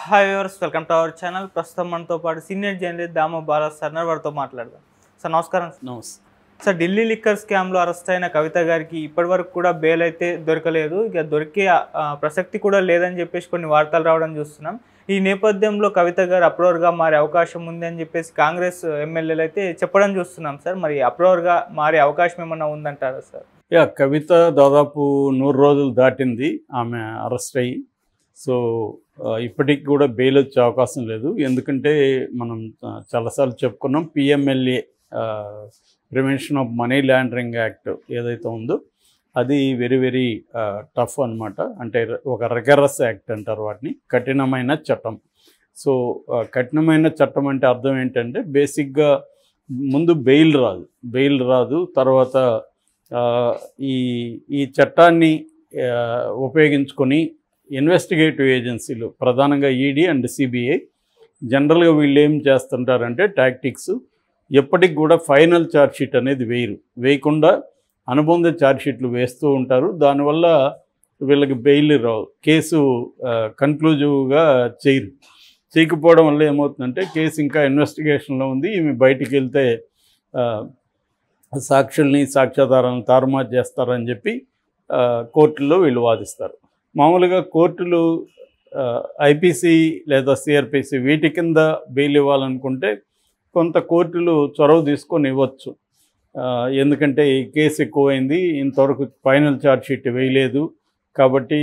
Hi viewers, welcome to our channel. ప్రస్తుతం మనతో పాటు senior journalist Damoh Bala sir వారితో మాట్లాడదాం. సార్ నమస్కారం. నమస్తే. సార్, ఢిల్లీ లిక్కర్ స్కామ్లో అరెస్ట్ అయిన కవిత గారికి ఇప్పటివరకు కూడా బెయిల్ అయితే దొరకలేదు. ఇక దొరికే ప్రసక్తి కూడా లేదని చెప్పేసి కొన్ని వార్తలు రావడం చూస్తున్నాం. ఈ నేపథ్యంలో కవిత గారు అప్రూవర్గా మారే అవకాశం ఉంది అని చెప్పేసి కాంగ్రెస్ ఎమ్మెల్యేలు అయితే చెప్పడం చూస్తున్నాం సార్. మరి అప్రూవర్గా మారే అవకాశం ఏమన్నా ఉందంటారా సార్? కవిత దాదాపు 100 రోజులు దాటింది ఆమె అరెస్ట్ అయ్యి. సో ఇప్పటికి కూడా బెయిల్ వచ్చే అవకాశం లేదు. ఎందుకంటే మనం చాలాసార్లు చెప్పుకున్నాం, PMLA prevention of money laundering act ఏదైతే ఉందో అది వెరీ వెరీ టఫ్ అనమాట. అంటే ఒక రిగరస్ యాక్ట్ అంటారు వాటిని, కఠినమైన చట్టం. సో కఠినమైన చట్టం అంటే అర్థం ఏంటంటే బేసిక్గా ముందు బెయిల్ రాదు. తర్వాత ఈ చట్టాన్ని ఉపయోగించుకొని ఇన్వెస్టిగేటివ్ ఏజెన్సీలు, ప్రధానంగా ఈడీ అండ్ సిబిఐ, జనరల్గా వీళ్ళు ఏం చేస్తుంటారంటే టాక్టిక్స్, ఎప్పటికి కూడా ఫైనల్ ఛార్జ్షీట్ అనేది వేయకుండా అనుబంధ ఛార్జ్షీట్లు వేస్తూ ఉంటారు. దానివల్ల వీళ్ళకి బెయిల్ రావు, కేసు కన్క్లూజివ్గా చేయకపోవడం వల్ల ఏమవుతుందంటే కేసు ఇంకా ఇన్వెస్టిగేషన్లో ఉంది, ఈమె బయటికి వెళ్తే సాక్షుల్ని సాక్ష్యాధారాలను తారుమారు చేస్తారని చెప్పి కోర్టుల్లో వీళ్ళు వాదిస్తారు. మామూలుగా కోర్టులు ఐపీసీ లేదా సిఆర్పిసి వీటి కింద బెయిల్ ఇవ్వాలనుకుంటే కొంత కోర్టులు చొరవ తీసుకొని ఇవ్వచ్చు. ఎందుకంటే ఈ కేసు ఎక్కువైంది, ఇంతవరకు ఫైనల్ ఛార్జ్షీట్ వేయలేదు కాబట్టి,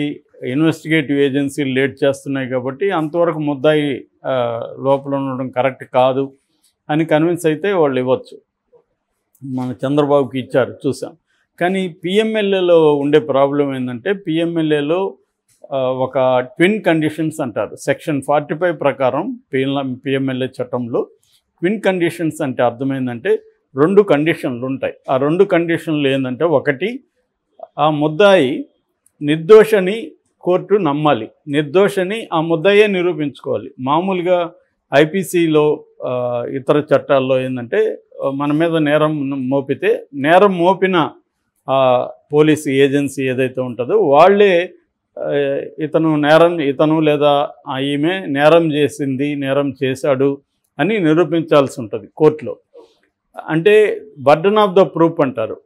ఇన్వెస్టిగేటివ్ ఏజెన్సీలు లేట్ చేస్తున్నాయి కాబట్టి అంతవరకు ముద్దాయి లోపల ఉండడం కరెక్ట్ కాదు అని కన్విన్స్ అయితే వాళ్ళు ఇవ్వచ్చు. మన చంద్రబాబుకి ఇచ్చారు, చూసాం. కానీ పిఎంఎల్ఏలో ఉండే ప్రాబ్లం ఏంటంటే, పిఎంఎల్ఏలో ఒక ట్విన్ కండిషన్స్ అంటారు. సెక్షన్ 45 ప్రకారం పిఎంఎల్ఏ చట్టంలో ట్విన్ కండిషన్స్ అంటే అర్థమైందంటే 2 కండిషన్లు ఉంటాయి. ఆ 2 కండిషన్లు ఏంటంటే, ఒకటి, ఆ ముద్దాయి నిర్దోషని కోర్టు నమ్మాలి, నిర్దోషని ఆ ముద్దాయే నిరూపించుకోవాలి. మామూలుగా ఐపీసీలో ఇతర చట్టాల్లో ఏంటంటే మన మీద నేరం మోపితే నేరం మోపిన పోలీసు ఏజెన్సీ ఏదైతే ఉంటుందో వాళ్ళే ఇతను లేదా ఈమె నేరం చేశాడు అని నిరూపించాల్సి ఉంటుంది కోర్టులో. అంటే బర్డన్ ఆఫ్ ద ప్రూఫ్ అంటారు.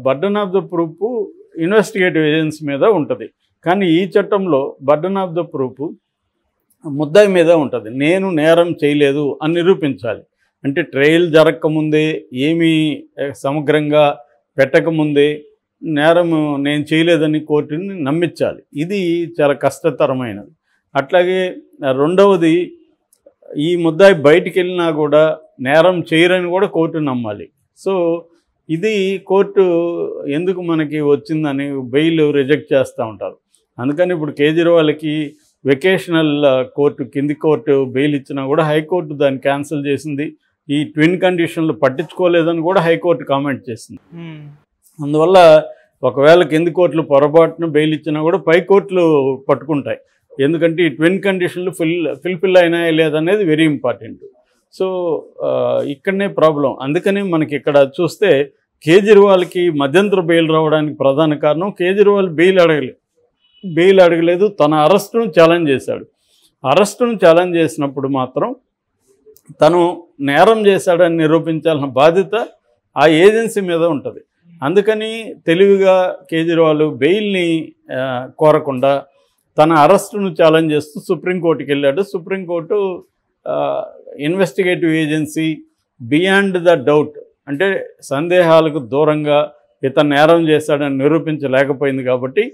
Burden of the proof investigative agency మీద ఉంటుంది. కానీ ఈ చట్టంలో బర్డన్ ఆఫ్ ద ప్రూఫ్ ముద్దాయి మీద ఉంటుంది. నేను నేరం చేయలేదు అని నిరూపించాలి. అంటే ట్రయల్ జరగకముందే, ఏమీ సమగ్రంగా పెట్టకముందే నేరం నేను చేయలేదని కోర్టుని నమ్మించాలి. ఇది చాలా కష్టతరమైనది. అట్లాగే రెండవది, ఈ ముద్దాయి బయటికి వెళ్ళినా కూడా నేరం చేయరని కూడా కోర్టు నమ్మాలి. సో ఇది కోర్టు ఎందుకు మనకి వచ్చిందని బెయిల్ రిజెక్ట్ చేస్తూ ఉంటారు. అందుకని ఇప్పుడు కేజ్రీవాల్కి వెకేషనల్ కోర్టు, కింది కోర్టు బెయిల్ ఇచ్చినా కూడా హైకోర్టు దాన్ని క్యాన్సిల్ చేసింది. ఈ ట్విన్ కండిషన్లు పట్టించుకోలేదని కూడా హైకోర్టు కామెంట్ చేసింది. అందువల్ల ఒకవేళ కింది కోర్టులు పొరపాటున బెయిల్ ఇచ్చినా కూడా పై కోర్టులు పట్టుకుంటాయి. ఎందుకంటే ఈ ట్విన్ కండిషన్లు ఫుల్ఫిల్ అయినాయా లేదనేది వెరీ ఇంపార్టెంట్. సో ఇక్కడనే ప్రాబ్లం. అందుకని మనకి ఇక్కడ చూస్తే కేజ్రీవాల్కి మధ్యంతర బెయిల్ రావడానికి ప్రధాన కారణం, కేజ్రీవాల్ బెయిల్ అడగలేదు, తన అరెస్టును ఛాలెంజ్ చేశాడు. అరెస్టును ఛాలెంజ్ చేసినప్పుడు మాత్రం తను నేరం చేశాడని నిరూపించాల్సిన బాధ్యత ఆ ఏజెన్సీ మీద ఉంటుంది. అందుకని తెలివిగా కేజ్రీవాల్ బెయిల్ని కోరకుండా తన అరెస్టును ఛాలెంజ్ చేస్తూ సుప్రీంకోర్టుకి వెళ్ళాడు. Supreme court investigative agency beyond the doubt, అంటే సందేహాలకు దూరంగా ఇతను నేరం చేశాడని నిరూపించలేకపోయింది కాబట్టి,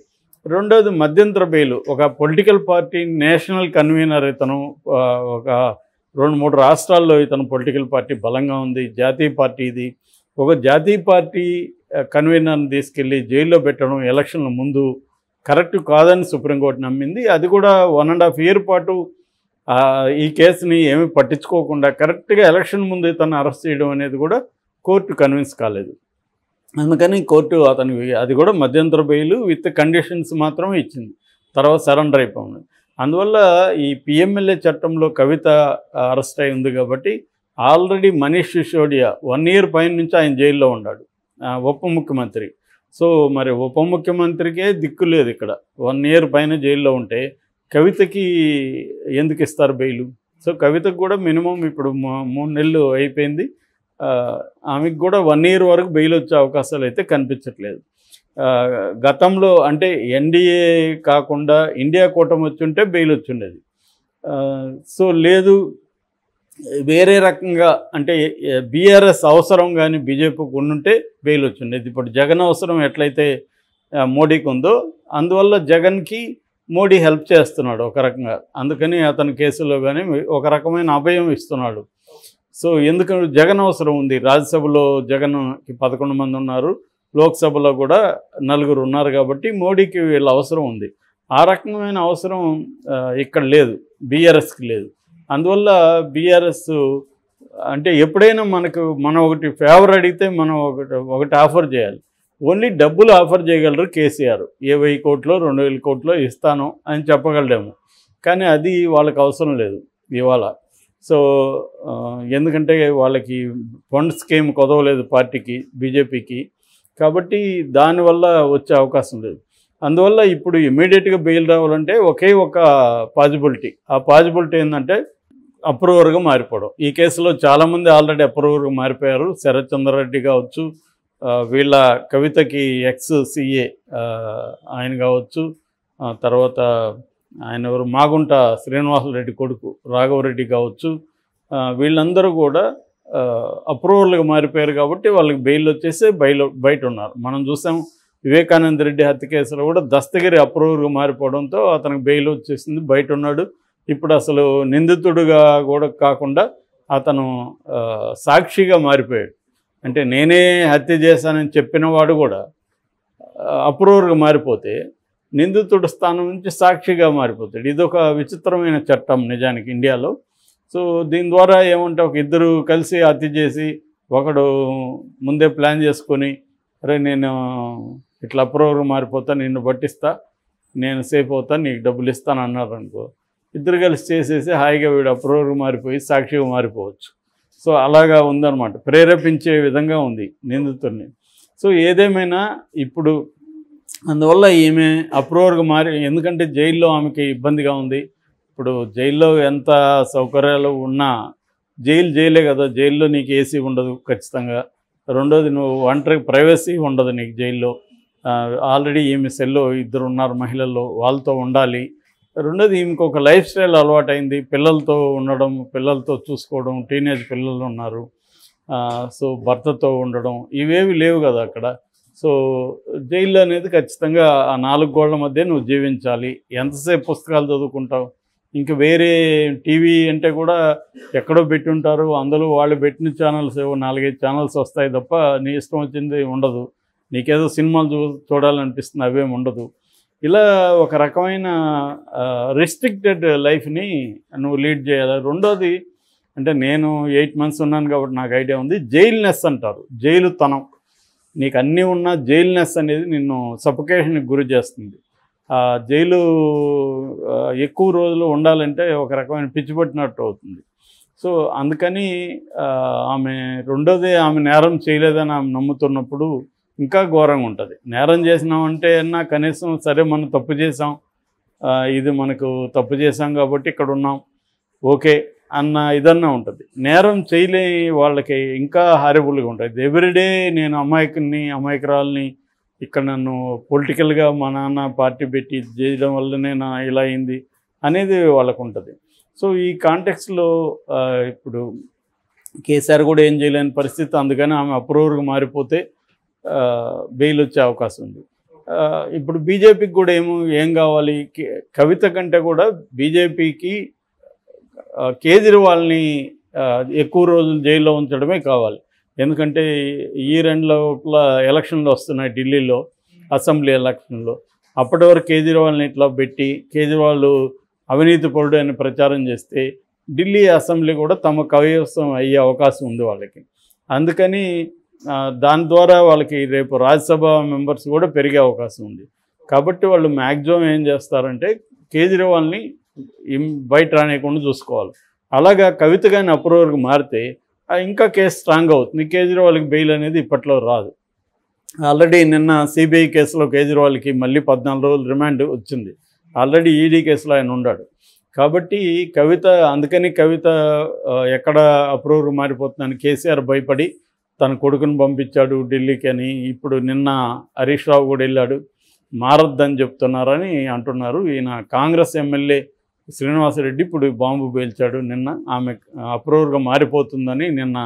రెండోది మధ్యంతర బెయిల్, ఒక పొలిటికల్ పార్టీ నేషనల్ కన్వీనర్ ఇతను, ఒక 2-3 రాష్ట్రాల్లో ఇతను పొలిటికల్ పార్టీ బలంగా ఉంది, జాతీయ పార్టీ ఇది. ఒక జాతీయ పార్టీ కన్వీనర్ని తీసుకెళ్ళి జైల్లో పెట్టడం ఎలక్షన్ల ముందు కరెక్ట్ కాదని సుప్రీంకోర్టు నమ్మింది. అది కూడా 1.5 year పాటు ఈ కేసుని ఏమీ పట్టించుకోకుండా కరెక్ట్గా ఎలక్షన్ ముందు ఇతను అరెస్ట్ చేయడం అనేది కూడా కోర్టు కన్విన్స్ కాలేదు. అందుకని కోర్టు అతనికి అది కూడా మధ్యంతర బెయిల్ విత్ కండిషన్స్ మాత్రమే ఇచ్చింది, తర్వాత సరెండర్ అయిపోయింది. అందువల్ల ఈ పిఎంఎల్ఏ చట్టంలో కవిత అరెస్ట్ అయి ఉంది కాబట్టి ఆల్రెడీ మనీష్ సిసోడియా 1 year పైన నుంచి ఆయన జైల్లో ఉన్నాడు, ఉప ముఖ్యమంత్రి. సో మరి ఉప ముఖ్యమంత్రికే దిక్కు లేదు ఇక్కడ. 1 year పైన జైల్లో ఉంటే కవితకి ఎందుకు ఇస్తారు బెయిలు? సో కవితకు కూడా మినిమం ఇప్పుడు 3 నెలలు అయిపోయింది. ఆమెకు కూడా 1 ఇయర్ వరకు బెయిల్ వచ్చే అవకాశాలు అయితే కనిపించట్లేదు. గతంలో అంటే ఎన్డీఏ కాకుండా ఇండియా కూటమి వచ్చుంటే బెయిల్ వచ్చిండేది. సో లేదు, వేరే రకంగా అంటే బీఆర్ఎస్ అవసరం కానీ బీజేపీకి ఉండుంటే బెయిల్ వచ్చిండేది. ఇప్పుడు జగన్ అవసరం ఎట్లయితే మోడీకి ఉందో, అందువల్ల జగన్కి మోడీ హెల్ప్ చేస్తున్నాడు ఒక రకంగా. అందుకని అతని కేసులో కానీ ఒక రకమైన అభయం ఇస్తున్నాడు. సో ఎందుకంటే జగన్ అవసరం ఉంది. రాజ్యసభలో జగన్కి 11 మంది ఉన్నారు, లోక్సభలో కూడా 4 ఉన్నారు. కాబట్టి మోడీకి వీళ్ళ అవసరం ఉంది. ఆ రకమైన అవసరం ఇక్కడ లేదు, బీఆర్ఎస్కి లేదు. అందువల్ల బీఆర్ఎస్ అంటే ఎప్పుడైనా మనం ఒకటి ఫేవర్ అడిగితే మనం ఒకటి ఆఫర్ చేయాలి. ఓన్లీ డబ్బులు ఆఫర్ చేయగలరు కేసీఆర్. 1000 కోట్లో 2000 కోట్లో ఇస్తాను అని చెప్పగలడేమో, కానీ అది వాళ్ళకి అవసరం లేదు ఇవాళ. సో ఎందుకంటే వాళ్ళకి ఫండ్ స్కీమ్ కుదవలేదు పార్టీకి, బీజేపీకి. కాబట్టి దానివల్ల వచ్చే అవకాశం లేదు. అందువల్ల ఇప్పుడు ఇమ్మీడియట్గా బెయిల్ రావాలంటే ఒకే ఒక పాజిబిలిటీ. ఆ పాజిబిలిటీ ఏంటంటే అప్రూవర్గా మారిపోవడం. ఈ కేసులో చాలామంది ఆల్రెడీ అప్రూవర్గా మారిపోయారు. శరత్ చంద్రారెడ్డి కావచ్చు, వీళ్ళ కవితకి ఎక్స్-CA ఆయన కావచ్చు, తర్వాత ఆయన ఎవరు మాగుంట శ్రీనివాసరెడ్డి కొడుకు రాఘవరెడ్డి కావచ్చు, వీళ్ళందరూ కూడా అప్రూవర్లుగా మారిపోయారు. కాబట్టి వాళ్ళకి బెయిల్ వచ్చేసి బయట ఉన్నారు. మనం చూసాం వివేకానంద రెడ్డి హత్య కేసులో కూడా దస్తగిరి అప్రూవర్గా మారిపోవడంతో అతనికి బెయిల్ వచ్చేసింది, బయట ఉన్నాడు. ఇప్పుడు అసలు నిందితుడుగా కూడా కాకుండా అతను సాక్షిగా మారిపోయాడు. అంటే నేనే హత్య చేశానని చెప్పిన వాడు కూడా అప్రూవర్గా మారిపోతే నిందితుడి స్థానం నుంచి సాక్షిగా మారిపోతాడు. ఇదొక విచిత్రమైన చట్టం నిజానికి ఇండియాలో. సో దీని ద్వారా ఏమంటే ఒక ఇద్దరు కలిసి హత్య చేసి ఒకడు ముందే ప్లాన్ చేసుకొని, అరే నేను ఇట్లా అప్రూవర్గా మారిపోతా, నిన్ను పట్టిస్తా, నేను సేఫ్ అవుతా, నీకు డబ్బులు ఇస్తాను అన్నారు అనుకో, ఇద్దరు కలిసి చేసేసి హాయిగా వీడు అప్రూవర్గా మారిపోయి సాక్షిగా మారిపోవచ్చు. సో అలాగా ఉందన్నమాట, ప్రేరేపించే విధంగా ఉంది నిందితుడిని. సో ఏదేమైనా ఇప్పుడు అందువల్ల ఈమె అప్రూవర్గా ఎందుకంటే జైల్లో ఆమెకి ఇబ్బందిగా ఉంది. ఇప్పుడు జైల్లో ఎంత సౌకర్యాలు ఉన్నా జైలే కదా. జైల్లో నీకు ఏసీ ఉండదు ఖచ్చితంగా. రెండోది నువ్వు ఒంటరి ప్రైవసీ ఉండదు నీకు జైల్లో. ఆల్రెడీ ఈమె సెల్లో 2 ఉన్నారు మహిళల్లో, వాళ్ళతో ఉండాలి. రెండోది ఈమెకు ఒక లైఫ్ స్టైల్ అలవాటైంది, పిల్లలతో ఉండడం, పిల్లలతో చూసుకోవడం, టీనేజ్ పిల్లలు ఉన్నారు. సో భర్తతో ఉండడం ఇవేవి లేవు కదా అక్కడ. సో జైలు అనేది ఖచ్చితంగా ఆ 4 గోళ్ల మధ్య నువ్వు జీవించాలి. ఎంతసేపు పుస్తకాలు చదువుకుంటావు? ఇంక వేరే టీవీ అంటే కూడా ఎక్కడో పెట్టి ఉంటారు, అందులో వాళ్ళు పెట్టిన ఛానల్స్ 4-5 ఛానల్స్ వస్తాయి తప్ప నీ ఇష్టం వచ్చింది ఉండదు. నీకేదో సినిమాలు చూడాలనిపిస్తుంది, అవేం ఉండదు. ఇలా ఒక రకమైన రిస్ట్రిక్టెడ్ లైఫ్ని నువ్వు లీడ్ చేయాలి. రెండోది అంటే నేను 8 months ఉన్నాను కాబట్టి నాకు ఐడియా ఉంది. జైల్నెస్ అంటారు, జైలుతనం. నీకు అన్నీ ఉన్నా జైల్నెస్ అనేది నిన్ను సఫోకేషన్కి గురి చేస్తుంది. జైలు ఎక్కువ రోజులు ఉండాలంటే ఒక రకమైన పిచ్చి పట్టినట్టు అవుతుంది. సో అందుకని రెండోది ఆమె నేరం చేయలేదని ఆమె నమ్ముతున్నప్పుడు ఇంకా ఘోరంగా ఉంటుంది. నేరం చేసినామంటే అన్నా కనీసం సరే మనం తప్పు చేసాం, ఇది మనకు తప్పు చేసాం కాబట్టి ఇక్కడ ఉన్నాం ఓకే అన్న ఇదన్నా ఉంటుంది. నేరం చేయలేని వాళ్ళకి ఇంకా హారిబుల్గా ఉంటుంది. ఎవ్రీడే నేను అమాయకురాల్ని ఇక్కడ నన్ను పొలిటికల్గా మా నాన్న పార్టీ పెట్టి చేయడం వల్లనే నా ఇలా అయింది అనేది వాళ్ళకు ఉంటుంది. సో ఈ కాంటెక్స్లో ఇప్పుడు కేసీఆర్ కూడా ఏం చేయలేని పరిస్థితి. అందుకని ఆమె అప్రూవర్గా మారిపోతే బెయిల్ వచ్చే అవకాశం ఉంది. ఇప్పుడు బీజేపీకి కూడా ఏం కావాలి? కవిత కంటే కూడా బీజేపీకి కేజ్రీవాల్ని ఎక్కువ రోజులు జైల్లో ఉంచడమే కావాలి. ఎందుకంటే ఈ 2 లోపల ఎలక్షన్లు వస్తున్నాయి ఢిల్లీలో, అసెంబ్లీ ఎలక్షన్లో. అప్పటి వరకు కేజ్రీవాల్ని ఇట్లా పెట్టి కేజ్రీవాల్ అవినీతి పరుడు అని ప్రచారం చేస్తే ఢిల్లీ అసెంబ్లీ కూడా తమ కైవసం అయ్యే అవకాశం ఉంది వాళ్ళకి. అందుకని దాని ద్వారా వాళ్ళకి రేపు రాజ్యసభ మెంబర్స్ కూడా పెరిగే అవకాశం ఉంది. కాబట్టి వాళ్ళు మ్యాక్సిమం ఏం చేస్తారంటే కేజ్రీవాల్ని బయట రానియకుండా చూసుకోవాలి. అలాగా కవిత కానీ అప్రూవర్గా మారితే ఇంకా కేసు స్ట్రాంగ్ అవుతుంది. కేజ్రీవాల్కి బెయిల్ అనేది ఇప్పట్లో రాదు. ఆల్రెడీ నిన్న సిబిఐ కేసులో కేజ్రీవాల్కి మళ్ళీ 14 రోజులు రిమాండ్ వచ్చింది. ఆల్రెడీ ఈడీ కేసులో ఆయన ఉన్నాడు. కాబట్టి కవిత, అందుకని కవిత ఎక్కడ అప్రూవర్ మారిపోతుందని కేసీఆర్ భయపడి తన కొడుకుని పంపించాడు ఢిల్లీకి అని. ఇప్పుడు నిన్న హరీష్ రావు కూడా వెళ్ళాడు, మారద్దని చెప్తున్నారని అంటున్నారు. ఈయన కాంగ్రెస్ ఎమ్మెల్యే శ్రీనివాసరెడ్డి ఇప్పుడు బాంబు పేల్చాడు నిన్న, ఆమె అప్రూవర్గా మారిపోతుందని నిన్న